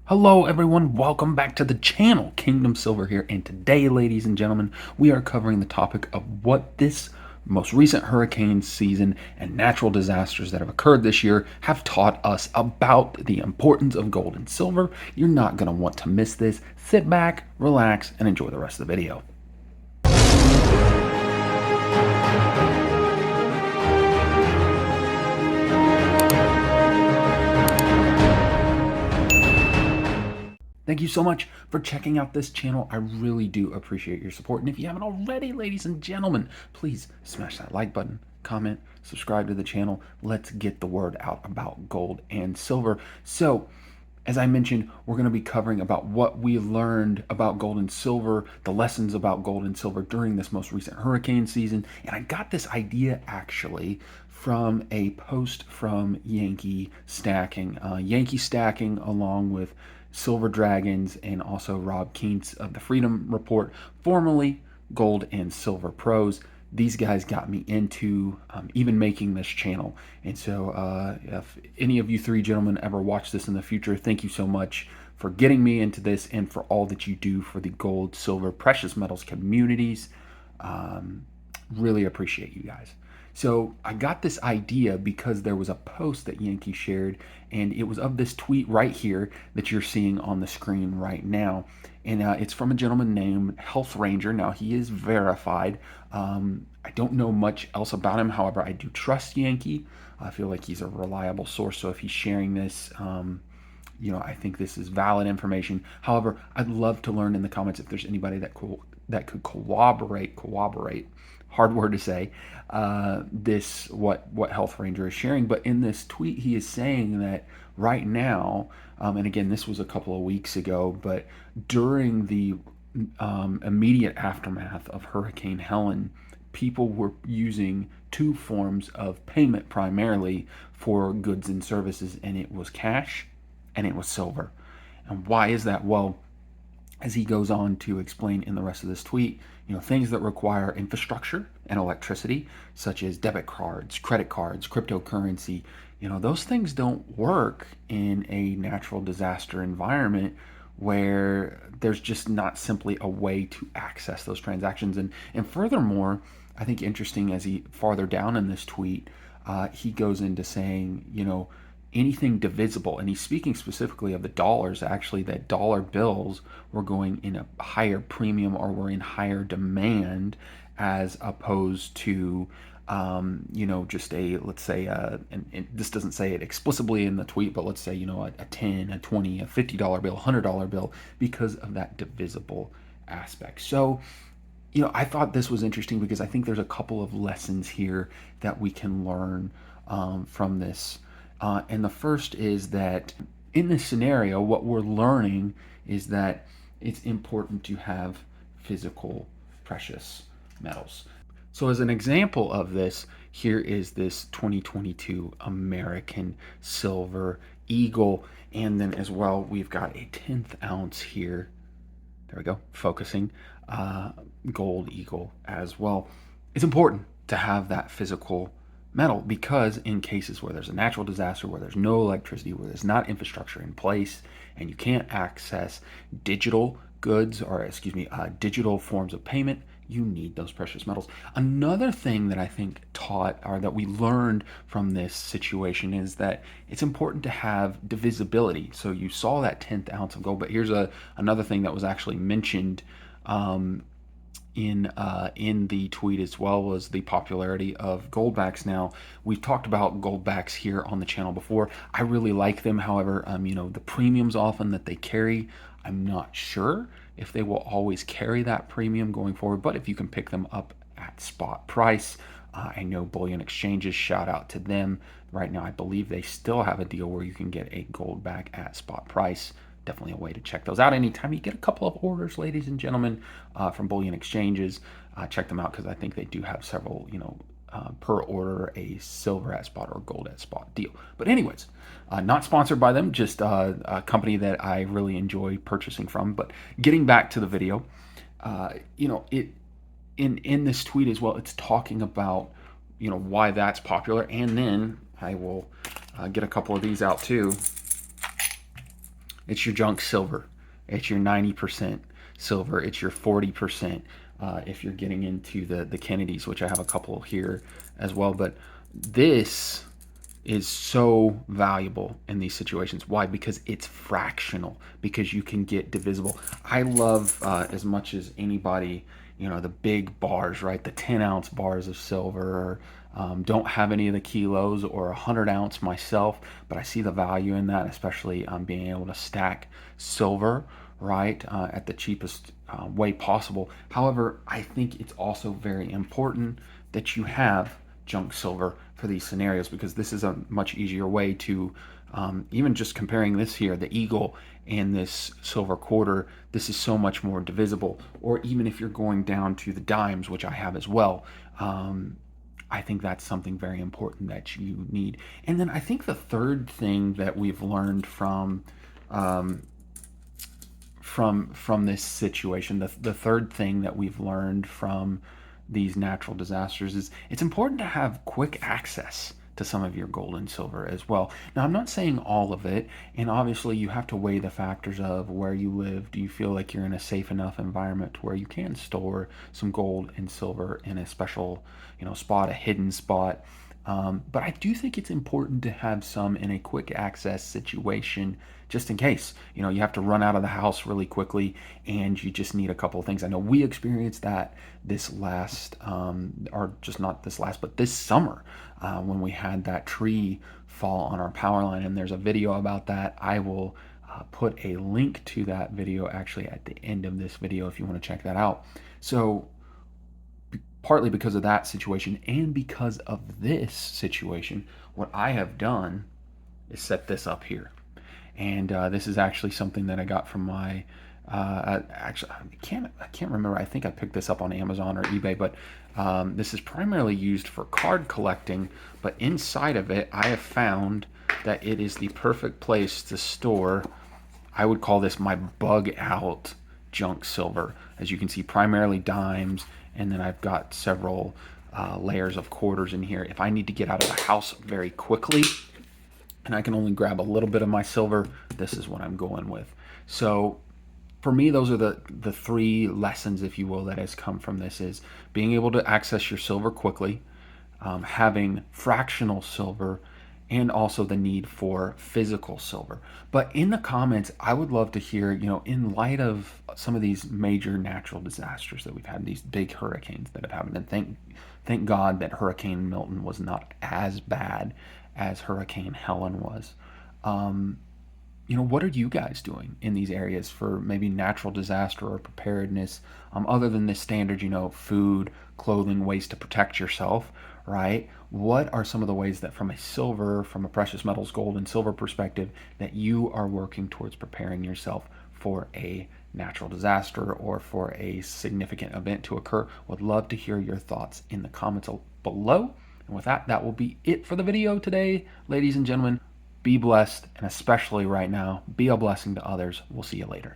Hello everyone, welcome back to the channel. Kingdom Silver here, and today, ladies and gentlemen, we are covering the topic of what this most recent hurricane season and natural disasters that have occurred this year have taught us about the importance of gold and silver. You're not going to want to miss this. Sit back, relax, and enjoy the rest of the video. Thank you so much for checking out this channel. I really do appreciate your support. And if you haven't already, ladies and gentlemen, please smash that like button, comment, subscribe to the channel. Let's get the word out about gold and silver. So, as I mentioned, we're going to be covering about what we learned about gold and silver, the lessons about gold and silver during this most recent hurricane season. And I got this idea actually from a post from Yankee Stacking. Yankee Stacking, along with Silver Dragons and also Rob Keentz of the Freedom Report, formerly Gold and Silver Pros. These guys got me into even making this channel. And so if any of you three gentlemen ever watch this in the future, thank you so much for getting me into this and for all that you do for the gold, silver, precious metals communities. Really appreciate you guys. So I got this idea because there was a post that Yankee shared, and it was of this tweet right here that you're seeing on the screen right now. And it's from a gentleman named Health Ranger. Now, he is verified. I don't know much else about him. However, I do trust Yankee. I feel like he's a reliable source. So if he's sharing this, I think this is valid information. However, I'd love to learn in the comments if there's anybody that could corroborate, hard word to say, this what Health Ranger is sharing. But in this tweet, he is saying that right now, and again, this was a couple of weeks ago, but during the immediate aftermath of Hurricane Helene, people were using two forms of payment primarily for goods and services, and it was cash and it was silver. And why is that? Well, as he goes on to explain in the rest of this tweet, things that require infrastructure and electricity, such as debit cards, credit cards, cryptocurrency, those things don't work in a natural disaster environment where there's just not simply a way to access those transactions. And furthermore, I think interesting, as he farther down in this tweet, he goes into saying, anything divisible, and he's speaking specifically of the dollars, actually, that dollar bills were going in a higher premium or were in higher demand as opposed to just let's say, and this doesn't say it explicitly in the tweet, but let's say, a 10, a 20, a $50 bill, $100 bill, because of that divisible aspect. So, I thought this was interesting because I think there's a couple of lessons here that we can learn from this. And the first is that in this scenario, what we're learning is that it's important to have physical precious metals. So as an example of this, here is this 2022 American Silver Eagle. And then as well, we've got a 1/10 ounce here. There we go, focusing, gold Eagle as well. It's important to have that physical metal because in cases where there's a natural disaster, where there's no electricity, where there's not infrastructure in place, and you can't access digital goods, or digital forms of payment, you need those precious metals. Another thing that I think taught, or that we learned from this situation, is that it's important to have divisibility. So you saw that 1/10 ounce of gold, but here's another thing that was actually mentioned in the tweet as well, was the popularity of goldbacks. Now, we've talked about goldbacks here on the channel before. I really like them. However, the premiums often that they carry, I'm not sure if they will always carry that premium going forward, but if you can pick them up at spot price, I know bullion exchanges, shout out to them. Right now, I believe they still have a deal where you can get a gold back at spot price. Definitely a way to check those out. Anytime you get a couple of orders, ladies and gentlemen, from bullion exchanges, check them out, because I think they do have several, per order, a silver at spot or gold at spot deal. But anyways, not sponsored by them, just a company that I really enjoy purchasing from. But getting back to the video, in this tweet as well, it's talking about, why that's popular. And then I will get a couple of these out too. It's your junk silver. It's your 90% silver. It's your 40% if you're getting into the Kennedys, which I have a couple here as well. But this is so valuable in these situations. Why? Because it's fractional, because you can get divisible. I love as much as anybody, the big bars, right? The 10-ounce bars of silver. Don't have any of the kilos or 100-ounce myself, but I see the value in that, especially being able to stack silver, right, at the cheapest way possible. However, I think it's also very important that you have junk silver for these scenarios, because this is a much easier way to even just comparing this here, the eagle and this silver quarter, this is so much more divisible. Or even if you're going down to the dimes, which I have as well, I think that's something very important that you need. And then I think the third thing that we've learned from this situation, the third thing that we've learned from these natural disasters is it's important to have quick access to some of your gold and silver as well. Now, I'm not saying all of it, and obviously you have to weigh the factors of where you live. Do you feel like you're in a safe enough environment to where you can store some gold and silver in a special, spot, a hidden spot? But I do think it's important to have some in a quick access situation, just in case you have to run out of the house really quickly and you just need a couple of things. I know we experienced that this last, or just not this last, but this summer, when we had that tree fall on our power line. And there's a video about that. I will put a link to that video actually at the end of this video if you want to check that out. So partly because of that situation and because of this situation, what I have done is set this up here. And this is actually something that I got from my, actually, I can't remember. I think I picked this up on Amazon or eBay, but this is primarily used for card collecting. But inside of it, I have found that it is the perfect place to store, I would call this my bug out junk silver. As you can see, primarily dimes, and then I've got several layers of quarters in here. If I need to get out of the house very quickly and I can only grab a little bit of my silver, this is what I'm going with. So for me, those are the three lessons, if you will, that has come from this: is being able to access your silver quickly, having fractional silver, and also the need for physical silver. But in the comments, I would love to hear, in light of some of these major natural disasters that we've had, these big hurricanes that have happened, and thank God that Hurricane Milton was not as bad as Hurricane Helene was. What are you guys doing in these areas for maybe natural disaster or preparedness, other than the standard, food, clothing, ways to protect yourself, right? What are some of the ways that from a precious metals, gold and silver perspective, that you are working towards preparing yourself for a natural disaster or for a significant event to occur? Would love to hear your thoughts in the comments below. And with that, that will be it for the video today, ladies and gentlemen. Be blessed, and especially right now, be a blessing to others. We'll see you later.